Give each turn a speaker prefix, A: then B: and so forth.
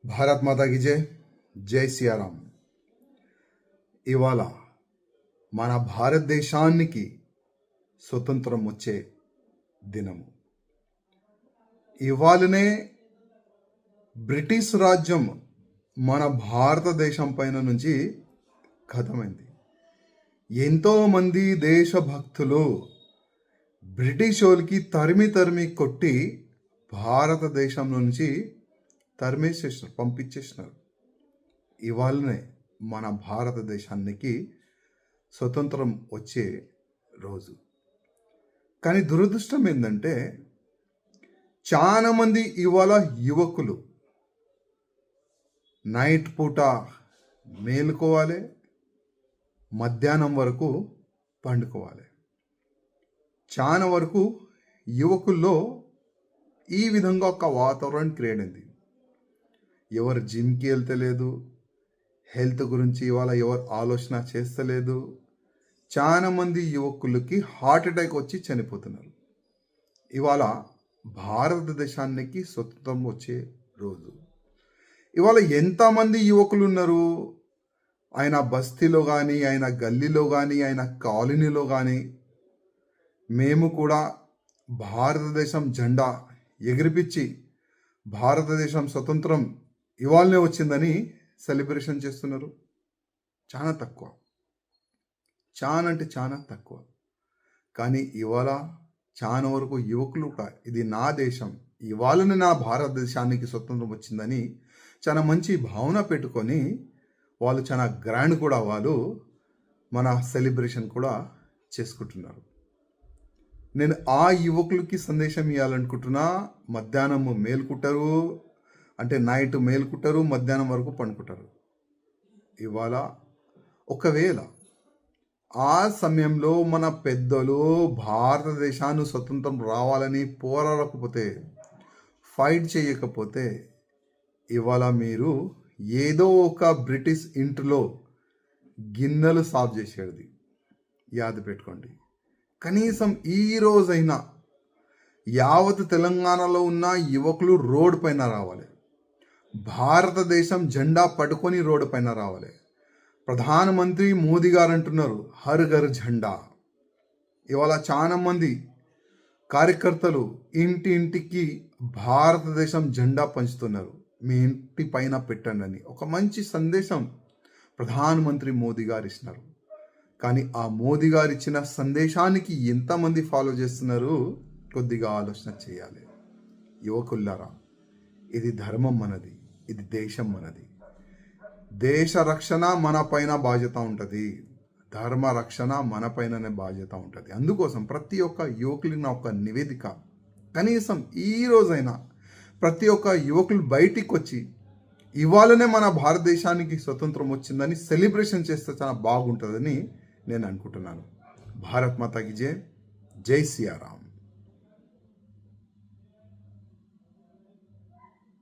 A: భారత్ మాతా కి జై. జై సియారాం. ఇవాళ మన భారతదేశానికి స్వతంత్రం వచ్చే దినము. ఇవాళనే బ్రిటిష్ రాజ్యం మన భారతదేశం పైన నుంచి ఖతమైంది. ఎంతోమంది దేశభక్తులు బ్రిటిష్ వాళ్ళకి తరిమి కొట్టి భారతదేశం నుంచి తరిమేసేసినారు, పంపించేసినారు. ఇవాళనే మన భారతదేశానికి స్వతంత్రం వచ్చే రోజు. కానీ దురదృష్టం ఏంటంటే చాలా మంది ఇవాళ యువకులు నైట్ పూట మేలుకోవాలి, మధ్యాహ్నం వరకు పండుకోవాలి. చాలా వరకు యువకుల్లో ఈ విధంగా ఒక వాతావరణం క్రియేట్ అయింది. ఎవరు జిమ్కి వెళ్తలేదు, హెల్త్ గురించి ఇవాళ ఎవరు ఆలోచన చేస్తలేదు. చాలా మంది యువకులకి హార్ట్ అటాక్ వచ్చి చనిపోతున్నారు. ఇవాళ భారతదేశానికి స్వతంత్రం వచ్చే రోజు. ఇవాళ ఎంతమంది యువకులు ఉన్నారు, ఆయన బస్తీలో కానీ, ఆయన గల్లీలో కానీ, ఆయన కాలనీలో కానీ మేము కూడా భారతదేశం జెండా ఎగిరిపించి భారతదేశం స్వతంత్రం ఇవాళనే వచ్చిందని సెలబ్రేషన్ చేస్తున్నారు. చాలా తక్కువ, చాలా అంటే చాలా తక్కువ. కానీ ఇవాళ చాలా వరకు యువకులు ఇది నా దేశం, ఇవాళనే నా భారతదేశానికి స్వతంత్రం వచ్చిందని చాలా మంచి భావన పెట్టుకొని వాళ్ళు చాలా గ్రాండ్ కూడా వాళ్ళు మన సెలబ్రేషన్ కూడా చేసుకుంటున్నారు. నేను ఆ యువకులకి సందేశం ఇవ్వాలనుకుంటున్నా. మధ్యాహ్నం మేలుకుంటారు, అంటే నైట్ మేలుకుంటారు, మధ్యాహ్నం వరకు పండుకుంటారు. ఇవాళ ఒకవేళ ఆ సమయంలో మన పెద్దలు భారతదేశాన్ని స్వతంత్రం రావాలని పోరాడకపోతే, ఫైట్ చేయకపోతే ఇవాళ మీరు ఏదో ఒక బ్రిటిష్ ఇంటిలో గిన్నెలు సాఫ్ చేసేది యాద పెట్టుకోండి. కనీసం ఈ రోజైనా యావత్ తెలంగాణలో ఉన్న యువకులు రోడ్ పైన రావాలి, భారతదేశం జెండా పట్టుకొని రోడ్డు పైన రావాలి. ప్రధానమంత్రి మోదీ గారు అంటున్నారు హర్ ఘర్ జెండా. ఇవాళ చాలా మంది కార్యకర్తలు ఇంటింటికి భారతదేశం జెండా పంచుతున్నారు. మీ ఇంటి పైన పెట్టండి అని ఒక మంచి సందేశం ప్రధానమంత్రి మోదీ గారు ఇస్తున్నారు. కానీ ఆ మోదీ గారు ఇచ్చిన సందేశానికి ఎంతమంది ఫాలో చేస్తున్నారు కొద్దిగా ఆలోచన చేయాలి. యువకుల్లారా, ఇది ధర్మం మనది, ఇది దేశం మనది. దేశ రక్షణ మన పైన బాధ్యత ఉంటుంది, ధర్మ రక్షణ మన పైననే బాధ్యత ఉంటుంది. అందుకోసం ప్రతి ఒక్క యువకులకి నా ఒక నివేదిక, కనీసం ఈ రోజైనా ప్రతి ఒక్క యువకులు బయటికి వచ్చి ఇవాళనే మన భారతదేశానికి స్వతంత్రం వచ్చిందని సెలబ్రేషన్ చేస్తే చాలా బాగుంటుందని నేను అనుకుంటున్నాను. భారత్ మాతాకి జై. జై సియారాం.